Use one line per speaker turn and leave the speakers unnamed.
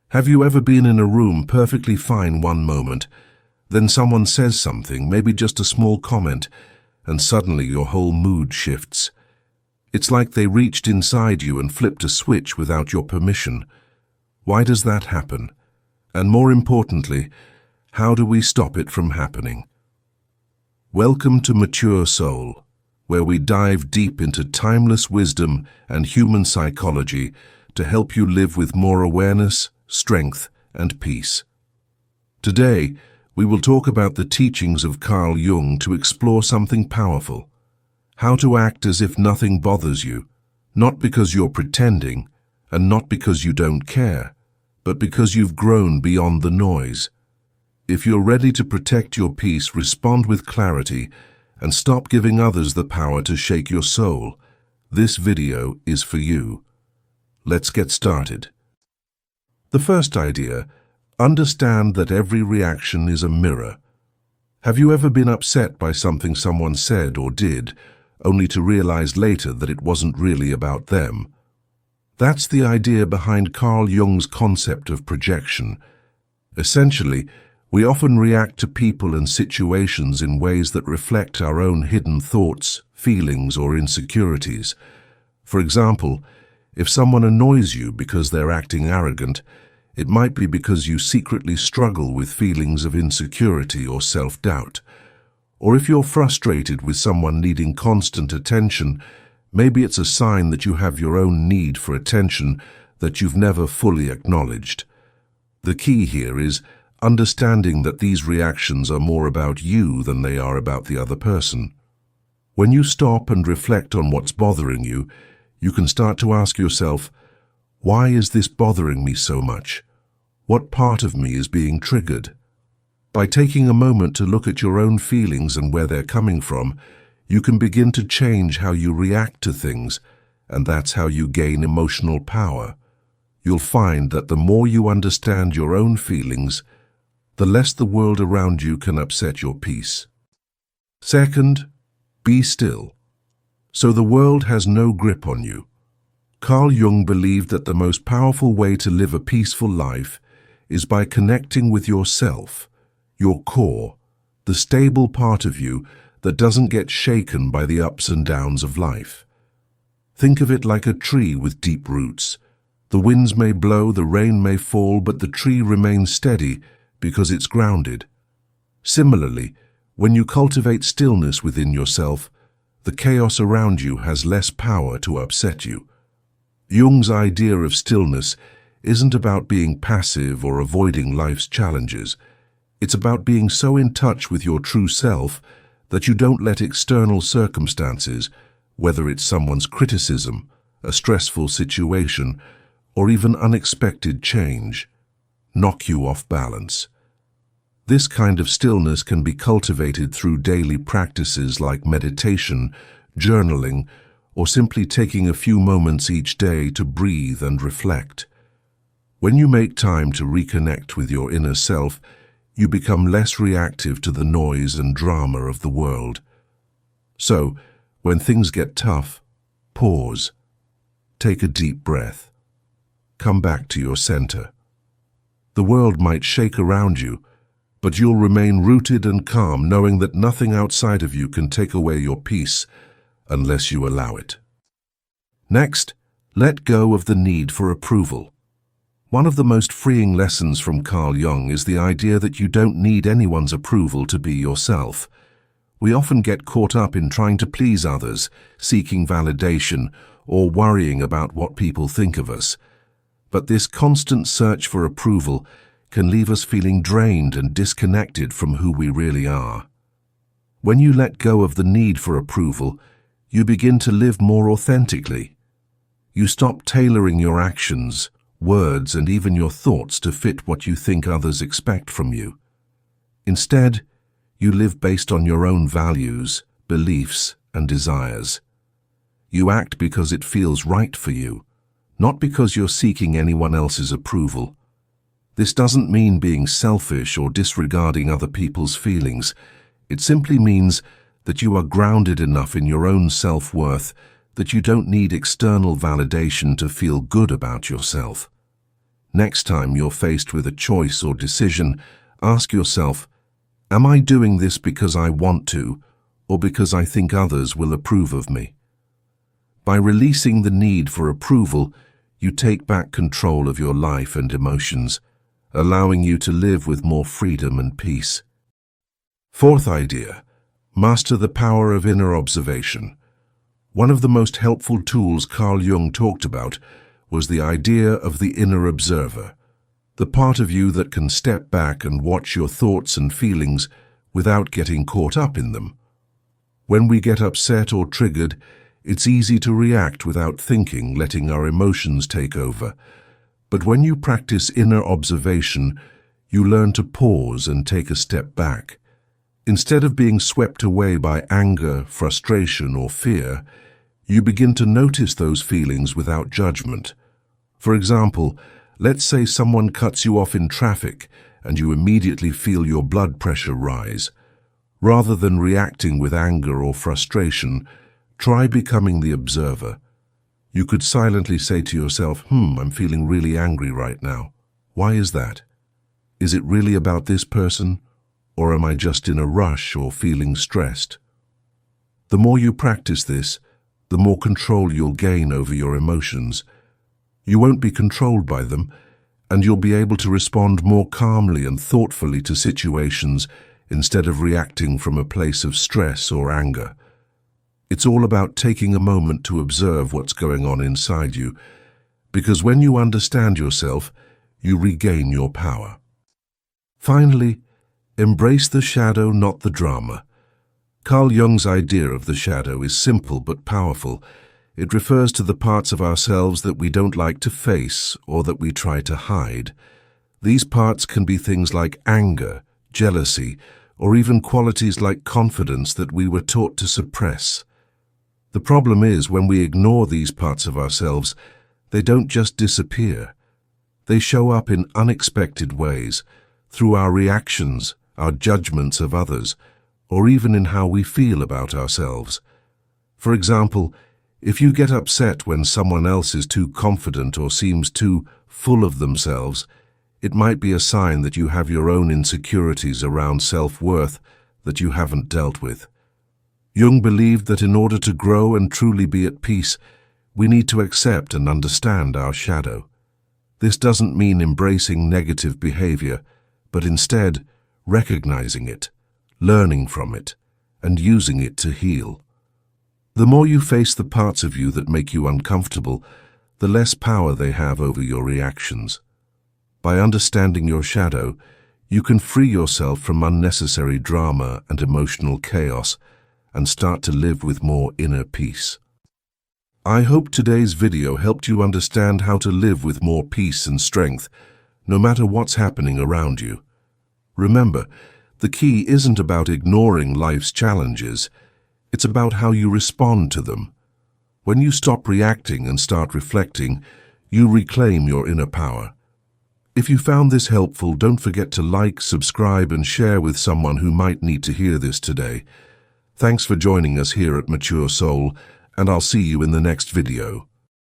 Have you ever been in a room perfectly fine one moment, then someone says something, maybe just a small comment, and suddenly your whole mood shifts? It's like they reached inside you and flipped a switch without your permission. Why does that happen? And more importantly, how do we stop it from happening? Welcome to Mature Soul, where we dive deep into timeless wisdom and human psychology to help you live with more awareness, strength, and peace. Today, we will talk about the teachings of Carl Jung to explore something powerful: how to act as if nothing bothers you, not because you're pretending, and not because you don't care, but because you've grown beyond the noise. If you're ready to protect your peace, respond with clarity, and stop giving others the power to shake your soul, this video is for you. Let's get started. The first idea: understand that every reaction is a mirror. Have you ever been upset by something someone said or did, only to realize later that it wasn't really about them? That's the idea behind Carl Jung's concept of projection. Essentially, we often react to people and situations in ways that reflect our own hidden thoughts, feelings, or insecurities. For example, if someone annoys you because they're acting arrogant, it might be because you secretly struggle with feelings of insecurity or self-doubt. Or if you're frustrated with someone needing constant attention, maybe it's a sign that you have your own need for attention that you've never fully acknowledged. The key here is understanding that these reactions are more about you than they are about the other person. When you stop and reflect on what's bothering you, you can start to ask yourself, why is this bothering me so much? What part of me is being triggered? By taking a moment to look at your own feelings and where they're coming from, you can begin to change how you react to things, and that's how you gain emotional power. You'll find that the more you understand your own feelings, the less the world around you can upset your peace. Second, be still. So the world has no grip on you. Carl Jung believed that the most powerful way to live a peaceful life is by connecting with yourself, your core, the stable part of you that doesn't get shaken by the ups and downs of life. Think of it like a tree with deep roots. The winds may blow, the rain may fall, but the tree remains steady because it's grounded. Similarly, when you cultivate stillness within yourself, the chaos around you has less power to upset you. Jung's idea of stillness isn't about being passive or avoiding life's challenges. It's about being so in touch with your true self that you don't let external circumstances, whether it's someone's criticism, a stressful situation, or even unexpected change, knock you off balance. This kind of stillness can be cultivated through daily practices like meditation, journaling, or simply taking a few moments each day to breathe and reflect. When you make time to reconnect with your inner self, you become less reactive to the noise and drama of the world. So, when things get tough, pause. Take a deep breath. Come back to your center. The world might shake around you, but you'll remain rooted and calm, knowing that nothing outside of you can take away your peace unless you allow it. Next, let go of the need for approval. One of the most freeing lessons from Carl Jung is the idea that you don't need anyone's approval to be yourself. We often get caught up in trying to please others, seeking validation, or worrying about what people think of us. But this constant search for approval can leave us feeling drained and disconnected from who we really are. When you let go of the need for approval, you begin to live more authentically. You stop tailoring your actions, words, and even your thoughts to fit what you think others expect from you. Instead, you live based on your own values, beliefs, and desires. You act because it feels right for you, not because you're seeking anyone else's approval. This doesn't mean being selfish or disregarding other people's feelings. It simply means that you are grounded enough in your own self-worth that you don't need external validation to feel good about yourself. Next time you're faced with a choice or decision, ask yourself, am I doing this because I want to, or because I think others will approve of me? By releasing the need for approval, you take back control of your life and emotions, allowing you to live with more freedom and peace. Fourth idea, master the power of inner observation. One of the most helpful tools Carl Jung talked about was the idea of the inner observer, the part of you that can step back and watch your thoughts and feelings without getting caught up in them. When we get upset or triggered, it's easy to react without thinking, letting our emotions take over. But when you practice inner observation, you learn to pause and take a step back. Instead of being swept away by anger, frustration, or fear, you begin to notice those feelings without judgment. For example, let's say someone cuts you off in traffic and you immediately feel your blood pressure rise. Rather than reacting with anger or frustration, try becoming the observer. You could silently say to yourself, I'm feeling really angry right now. Why is that? Is it really about this person? Or am I just in a rush or feeling stressed? The more you practice this, the more control you'll gain over your emotions. You won't be controlled by them, and you'll be able to respond more calmly and thoughtfully to situations instead of reacting from a place of stress or anger. It's all about taking a moment to observe what's going on inside you, because when you understand yourself, you regain your power. Finally, embrace the shadow, not the drama. Carl Jung's idea of the shadow is simple but powerful. It refers to the parts of ourselves that we don't like to face or that we try to hide. These parts can be things like anger, jealousy, or even qualities like confidence that we were taught to suppress. The problem is, when we ignore these parts of ourselves, they don't just disappear. They show up in unexpected ways, through our reactions, our judgments of others, or even in how we feel about ourselves. For example, if you get upset when someone else is too confident or seems too full of themselves, it might be a sign that you have your own insecurities around self-worth that you haven't dealt with. Jung believed that in order to grow and truly be at peace, we need to accept and understand our shadow. This doesn't mean embracing negative behavior, but instead recognizing it, learning from it, and using it to heal. The more you face the parts of you that make you uncomfortable, the less power they have over your reactions. By understanding your shadow, you can free yourself from unnecessary drama and emotional chaos and start to live with more inner peace. I hope today's video helped you understand how to live with more peace and strength, no matter what's happening around you. Remember, the key isn't about ignoring life's challenges. It's about how you respond to them. When you stop reacting and start reflecting, you reclaim your inner power. If you found this helpful, don't forget to like, subscribe, and share with someone who might need to hear this today. Thanks for joining us here at Mature Soul, and I'll see you in the next video.